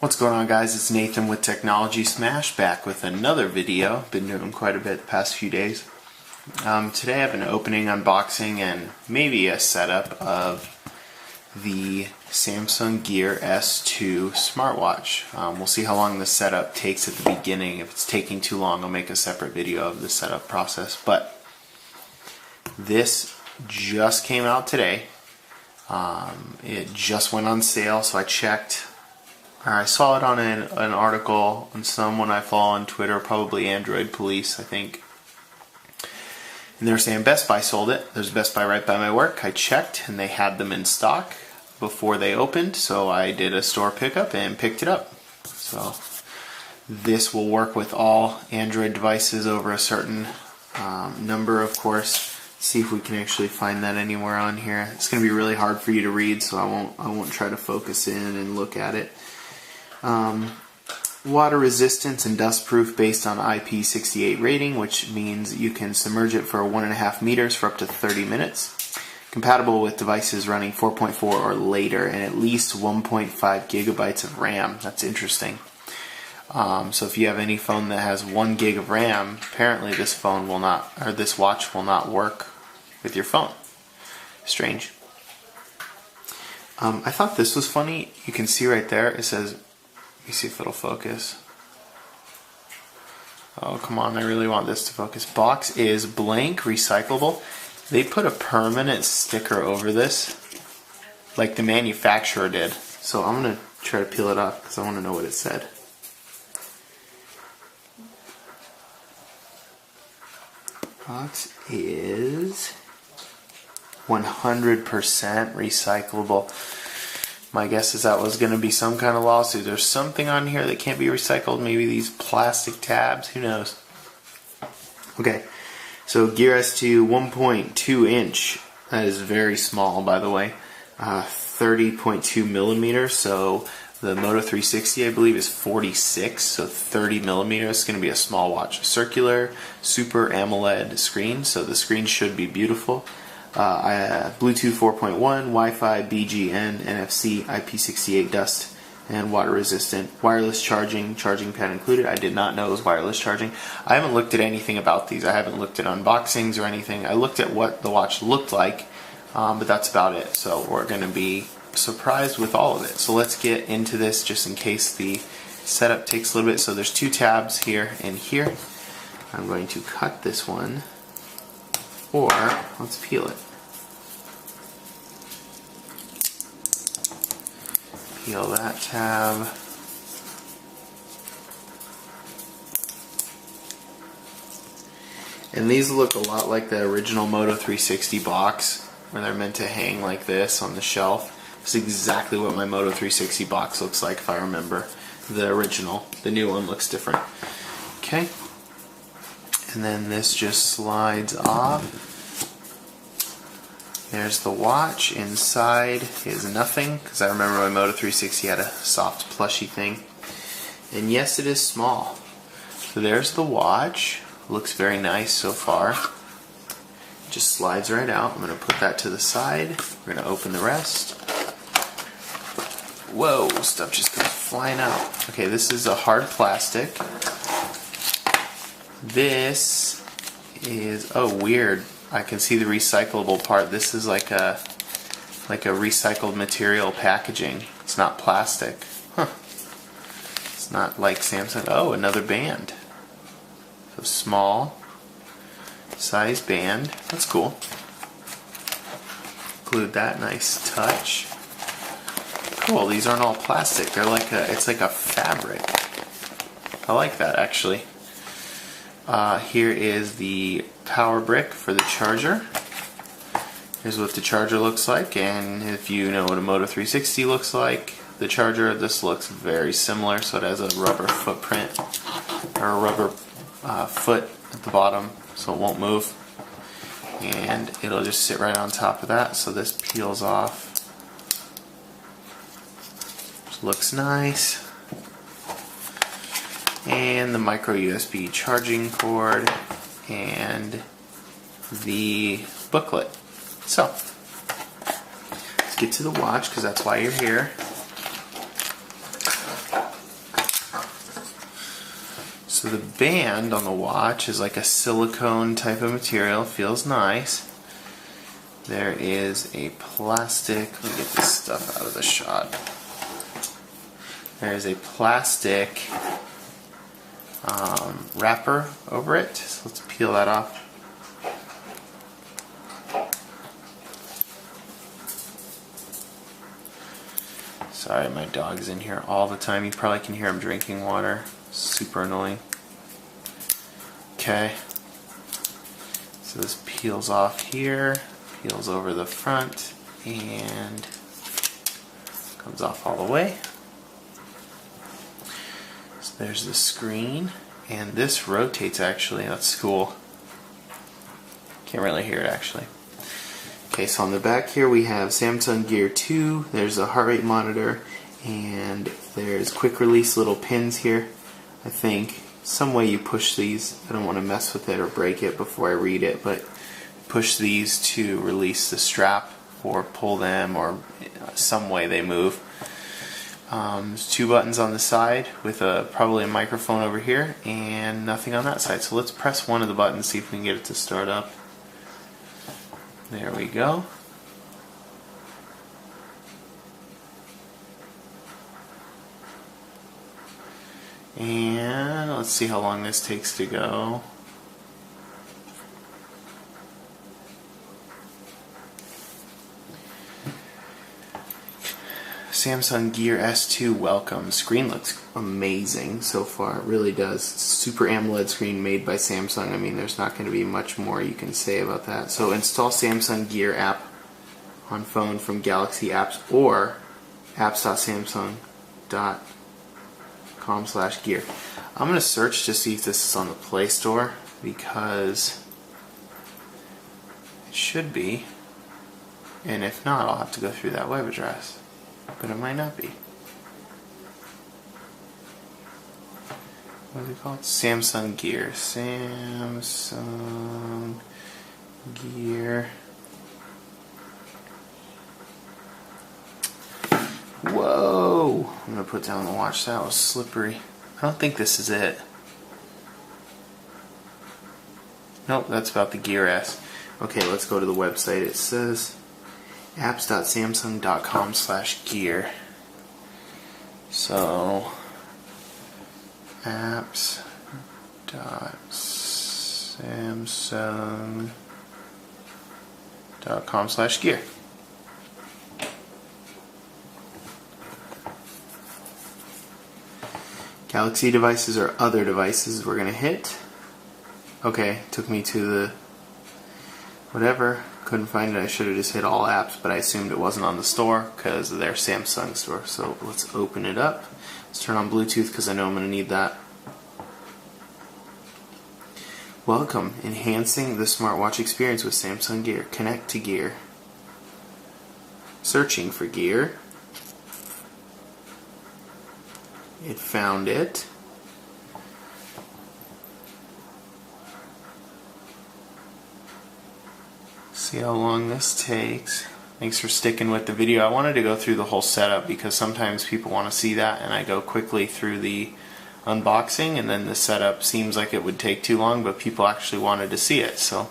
What's going on, guys? It's Nathan with Technology Smash, back with another video. Been doing quite a bit the past few days. Today I have an opening, unboxing, and maybe a setup of the Samsung Gear S2 smartwatch. We'll see how long the setup takes at the beginning. If it's taking too long, I'll make a separate video of the setup process. But this just came out today. It just went on sale, so I checked. I saw it on an article on someone I follow on Twitter, probably Android Police, I think. And they were saying Best Buy sold it. There's Best Buy right by my work. I checked and they had them in stock before they opened, so I did a store pickup and picked it up. So this will work with all Android devices over a certain number, of course. See if we can actually find that anywhere on here. It's going to be really hard for you to read, so I won't try to focus in and look at it. Water resistance and dust proof based on IP68 rating, which means you can submerge it for 1.5 meters for up to 30 minutes. Compatible with devices running 4.4 or later, and at least 1.5 gigabytes of RAM. That's interesting. So if you have any phone that has 1 gig of RAM, apparently this phone will not, or this watch will not work with your phone. Strange. I thought this was funny. You can see right there, it says, let me see if it'll focus. Oh, come on, I really want this to focus. Box is blank, recyclable. They put a permanent sticker over this, like the manufacturer did. So I'm going to try to peel it off because I want to know what it said. Box is 100% recyclable. My guess is that was going to be some kind of lawsuit. There's something on here that can't be recycled. Maybe these plastic tabs. Who knows? Okay, so Gear S2 1.2 inch. That is very small, by the way. 30.2 millimeters. So the Moto 360, I believe, is 46. So 30 millimeters. It's going to be a small watch. Circular Super AMOLED screen. So the screen should be beautiful. Bluetooth 4.1, Wi-Fi, BGN, NFC, IP68 dust, and water resistant. Wireless charging pad included. I did not know it was wireless charging. I haven't looked at anything about these. I haven't looked at unboxings or anything. I looked at what the watch looked like, but that's about it. So we're going to be surprised with all of it. So let's get into this just in case the setup takes a little bit. So there's two tabs here and here. I'm going to cut this one. Or, let's peel it. Peel that tab. And these look a lot like the original Moto 360 box, where they're meant to hang like this on the shelf. It's exactly what my Moto 360 box looks like, if I remember. The original. The new one looks different. Okay. And then this just slides off. There's the watch. Inside is nothing, because I remember my Moto 360 had a soft plushy thing. And yes, it is small. So there's the watch. Looks very nice so far. Just slides right out. I'm going to put that to the side. We're going to open the rest. Whoa, stuff just goes flying out. Okay, this is a hard plastic. This is, oh, weird. I can see the recyclable part. This is like a recycled material packaging. It's not plastic. Huh. It's not like Samsung. Oh, another band. So small size band. That's cool. Include that. Nice touch. Cool. These aren't all plastic. They're like it's like a fabric. I like that, actually. Here is the power brick for the charger. Here's what the charger looks like, and if you know what a Moto 360 looks like, the charger, this looks very similar. So it has a rubber footprint, or a rubber foot at the bottom, so it won't move, and it'll just sit right on top of that. So this peels off. Looks nice. And the micro USB charging cord and the booklet. So let's get to the watch, because that's why you're here. So the band on the watch is like a silicone type of material, feels nice. There is a plastic, let me get this stuff out of the shot. There is a plastic wrapper over it, so let's peel that off. Sorry, my dog's in here all the time. You probably can hear him drinking water. Super annoying. Okay, so this peels off here, peels over the front, and comes off all the way. So there's the screen, and this rotates actually. That's cool. Can't really hear it actually. Okay, so on the back here we have Samsung Gear 2, there's a heart rate monitor, and there's quick release little pins here. I think some way you push these. I don't want to mess with it or break it before I read it, but push these to release the strap or pull them, or some way they move. There's two buttons on the side with probably a microphone over here and nothing on that side. So let's press one of the buttons, see if we can get it to start up. There we go. And let's see how long this takes to go. Samsung Gear S2 welcome. Screen looks amazing so far. It really does. Super AMOLED screen made by Samsung. I mean, there's not going to be much more you can say about that. So install Samsung Gear app on phone from Galaxy Apps or apps.samsung.com/gear. I'm going to search to see if this is on the Play Store, because it should be. And if not, I'll have to go through that web address. But it might not be. What is it called? Samsung Gear. Samsung Gear. Whoa! I'm going to put down the watch. That was slippery. I don't think this is it. Nope, that's about the Gear S. Okay, let's go to the website. It says apps.samsung.com/gear. So apps.samsung.com/gear. Galaxy devices or other devices we're gonna hit. Okay, took me to the whatever. Couldn't find it. I should have just hit all apps, but I assumed it wasn't on the store because of their Samsung store. So let's open it up. Let's turn on Bluetooth because I know I'm going to need that. Welcome, enhancing the smartwatch experience with Samsung Gear. Connect to Gear. Searching for Gear. It found it. See how long this takes. Thanks for sticking with the video. I wanted to go through the whole setup because sometimes people want to see that, and I go quickly through the unboxing, and then the setup seems like it would take too long, but people actually wanted to see it, so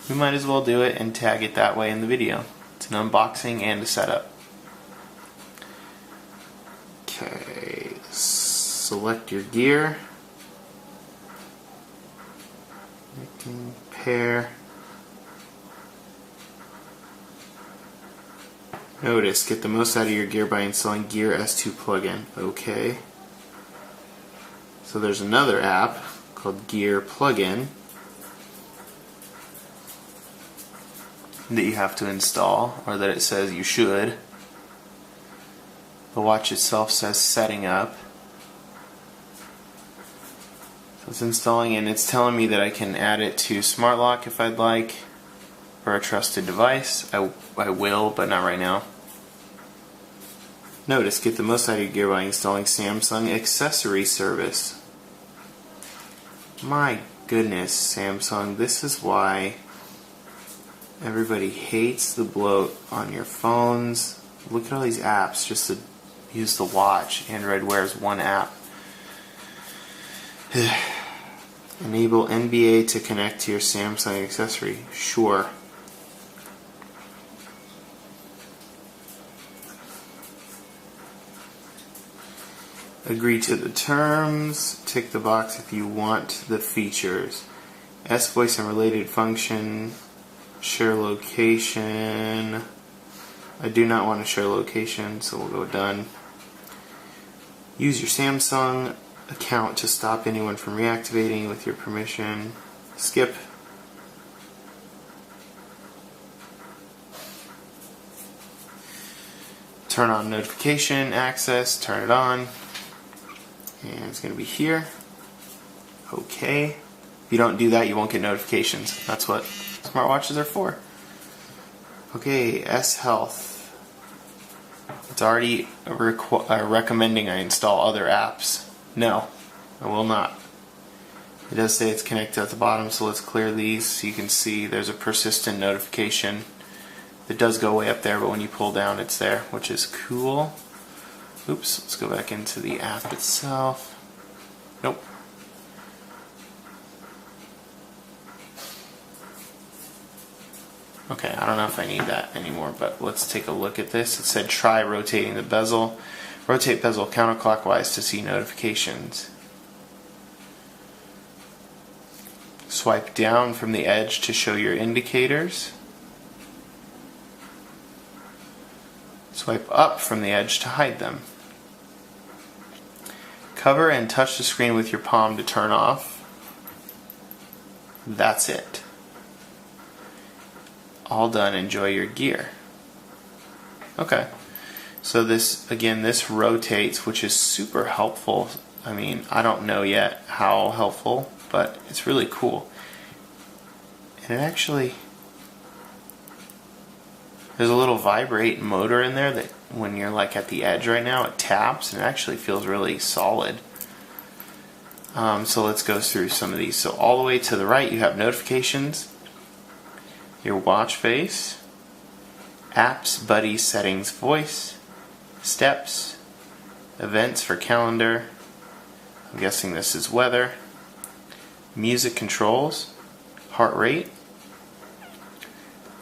we might as well do it and tag it that way in the video. It's an unboxing and a setup. Okay, select your gear. Pair. Notice, get the most out of your gear by installing Gear S2 plugin. Okay. So there's another app called Gear Plugin that you have to install, or that it says you should. The watch itself says setting up. So it's installing, and it's telling me that I can add it to Smart Lock if I'd like, or a trusted device. I will, but not right now. Notice, get the most out of your gear by installing Samsung Accessory Service. My goodness, Samsung, this is why everybody hates the bloat on your phones. Look at all these apps just to use the watch. Android Wear is one app. Enable NBA to connect to your Samsung accessory. Sure. Agree to the terms. Tick the box if you want the features. S-Voice and related function. Share location. I do not want to share location, so we'll go done. Use your Samsung account to stop anyone from reactivating with your permission. Skip. Turn on notification access. Turn it on. And it's going to be here. Okay. If you don't do that, you won't get notifications. That's what smartwatches are for. Okay, S Health. It's already recommending I install other apps. No, I will not. It does say it's connected at the bottom, so let's clear these so you can see there's a persistent notification. It does go way up there, but when you pull down, it's there, which is cool. Oops, let's go back into the app itself. Nope. Okay, I don't know if I need that anymore, but let's take a look at this. It said try rotating the bezel. Rotate bezel counterclockwise to see notifications. Swipe down from the edge to show your indicators. Swipe up from the edge to hide them. Cover and touch the screen with your palm to turn off. That's it. All done. Enjoy your gear. Okay. So this, again, this rotates, which is super helpful. I mean, I don't know yet how helpful, but it's really cool. And it actually, there's a little vibrate motor in there that when you're like at the edge right now, it taps and it actually feels really solid. So let's go through some of these. So all the way to the right, you have notifications, your watch face, apps, buddies, settings, voice, steps, events for calendar. I'm guessing this is weather. Music controls, heart rate.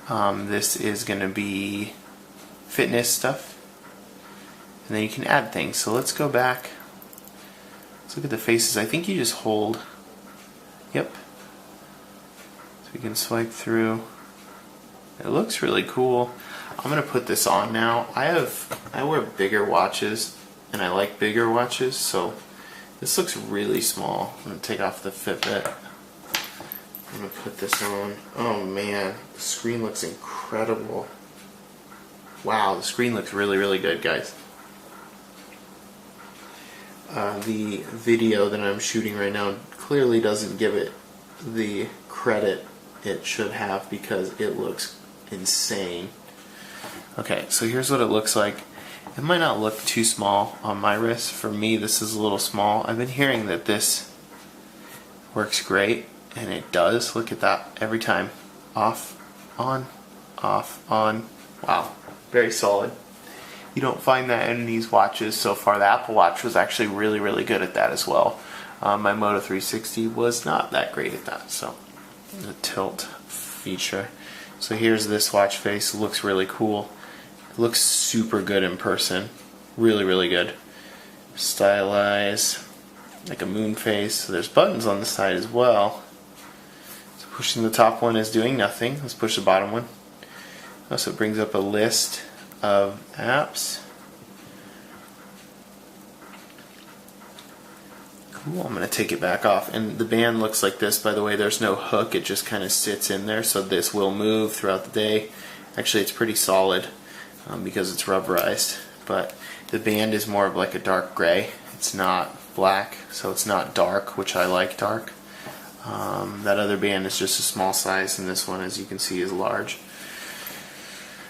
This is going to be fitness stuff. And then you can add things. So let's go back. Let's look at the faces. I think you just hold. Yep. So we can swipe through. It looks really cool. I'm going to put this on now. I wear bigger watches and I like bigger watches, so this looks really small. I'm going to take off the Fitbit. I'm going to put this on. Oh man, the screen looks incredible. Wow, the screen looks really, really good, guys. The video that I'm shooting right now clearly doesn't give it the credit it should have because it looks insane. Okay, so here's what it looks like. It might not look too small on my wrist. For me, this is a little small. I've been hearing that this works great, and it does. Look at that every time. Off, on, off, on. Wow, very solid. You don't find that in these watches so far. The Apple Watch was actually really, really good at that as well. My Moto 360 was not that great at that. So the tilt feature. So here's this watch face. It looks really cool. It looks super good in person. Really, really good. Stylize, like a moon face. So there's buttons on the side as well. So pushing the top one is doing nothing. Let's push the bottom one. So it brings up a list of apps. Cool, I'm going to take it back off. And the band looks like this, by the way. There's no hook, it just kind of sits in there, so this will move throughout the day. Actually, it's pretty solid because it's rubberized, but the band is more of like a dark gray. It's not black, so it's not dark, which I like dark. That other band is just a small size, and this one, as you can see, is large.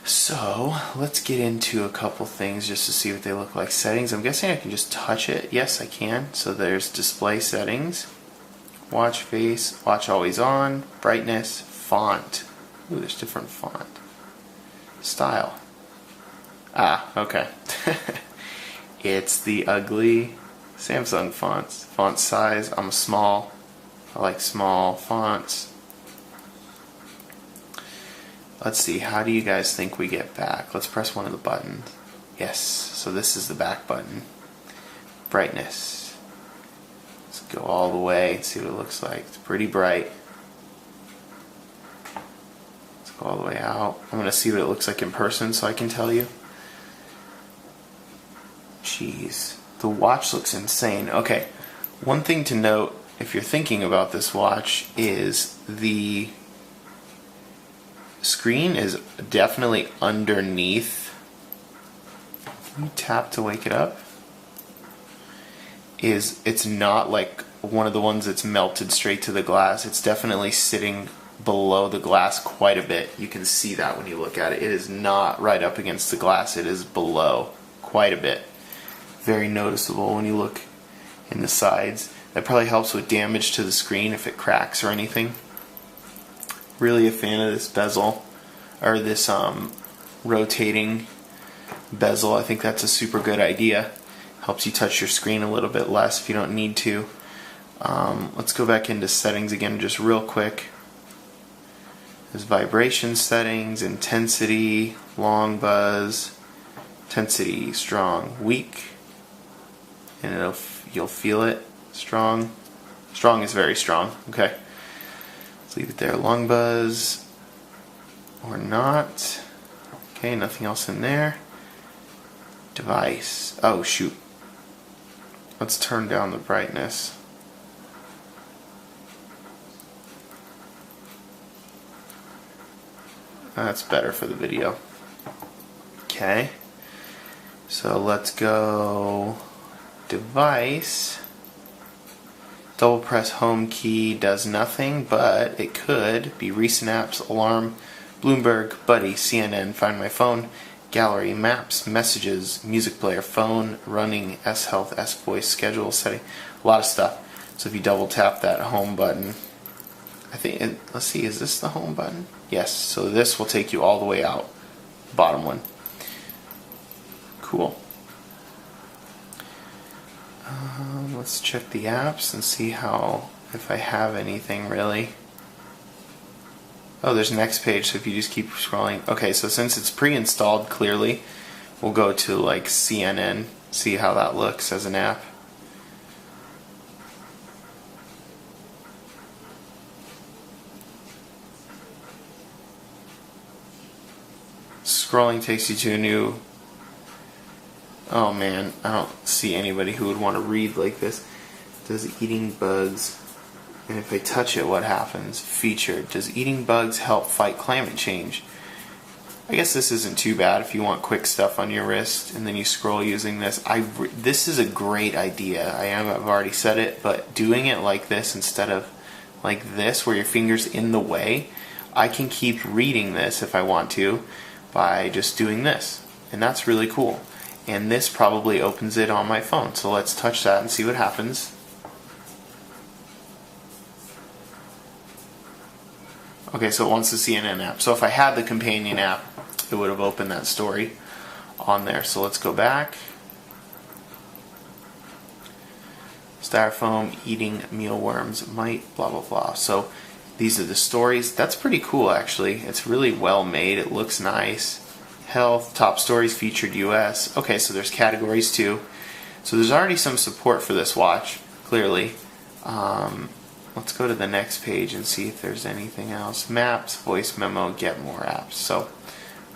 So let's get into a couple things just to see what they look like. Settings, I'm guessing I can just touch it. Yes, I can. So there's display settings, watch face, watch always on, brightness, font. Ooh, there's different font. Style. Ah, okay. It's the ugly Samsung fonts. Font size, I'm small. I like small fonts. Let's see, how do you guys think we get back? Let's press one of the buttons. Yes, so this is the back button. Brightness. Let's go all the way and see what it looks like. It's pretty bright. Let's go all the way out. I'm going to see what it looks like in person so I can tell you. Jeez, the watch looks insane. Okay, one thing to note if you're thinking about this watch is the screen is definitely underneath. Can you tap to wake it up? It's not like one of the ones that's melted straight to the glass. It's definitely sitting below the glass quite a bit. You can see that when you look at it. It is not right up against the glass. It is below quite a bit. Very noticeable when you look in the sides. That probably helps with damage to the screen if it cracks or anything. Really a fan of this bezel, or this rotating bezel. I think that's a super good idea. Helps you touch your screen a little bit less if you don't need to. Let's go back into settings again just real quick. There's vibration settings, intensity, long buzz, intensity, strong, weak, and you'll feel it. Strong. Strong is very strong. Okay. Let's leave it there. Long buzz or not. Okay, nothing else in there. Device. Oh shoot. Let's turn down the brightness. That's better for the video. Okay. So let's go device. Double press home key does nothing, but it could be recent apps, alarm, Bloomberg, Buddy, CNN, Find My Phone, Gallery, Maps, Messages, Music Player, Phone, Running, S-Health, S-Voice, Schedule, Setting, a lot of stuff. So if you double tap that home button, I think, let's see, is this the home button? Yes, so this will take you all the way out, bottom one. Cool. Let's check the apps and see if I have anything really. Oh, there's next page, so if you just keep scrolling. Okay, so since it's pre-installed, clearly, we'll go to like CNN, see how that looks as an app. Scrolling takes you to a new... Oh man, I don't see anybody who would want to read like this. Does eating bugs, and if I touch it, what happens? Featured. Does eating bugs help fight climate change? I guess this isn't too bad if you want quick stuff on your wrist and then you scroll using this. This is a great idea. I've already said it, but doing it like this instead of like this where your finger's in the way, I can keep reading this if I want to by just doing this. And that's really cool. And this probably opens it on my phone. So let's touch that and see what happens. Okay, so it wants the CNN app. So if I had the companion app, it would have opened that story on there. So let's go back. Styrofoam, eating mealworms, might, blah, blah, blah. So these are the stories. That's pretty cool, actually. It's really well made. It looks nice. Health, top stories, featured US. Okay, so there's categories too. So there's already some support for this watch, clearly. Let's go to the next page and see if there's anything else. Maps, voice memo, get more apps. So,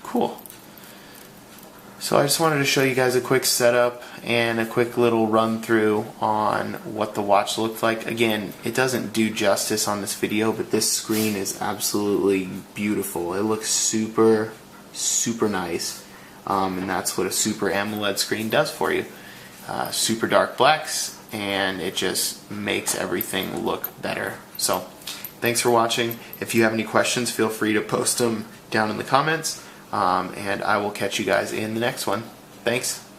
cool. So I just wanted to show you guys a quick setup and a quick little run through on what the watch looked like. Again, it doesn't do justice on this video, but this screen is absolutely beautiful. It looks super nice, and that's what a super AMOLED screen does for you. Super dark blacks, and it just makes everything look better. So thanks for watching. If you have any questions, feel free to post them down in the comments, and I will catch you guys in the next one. Thanks.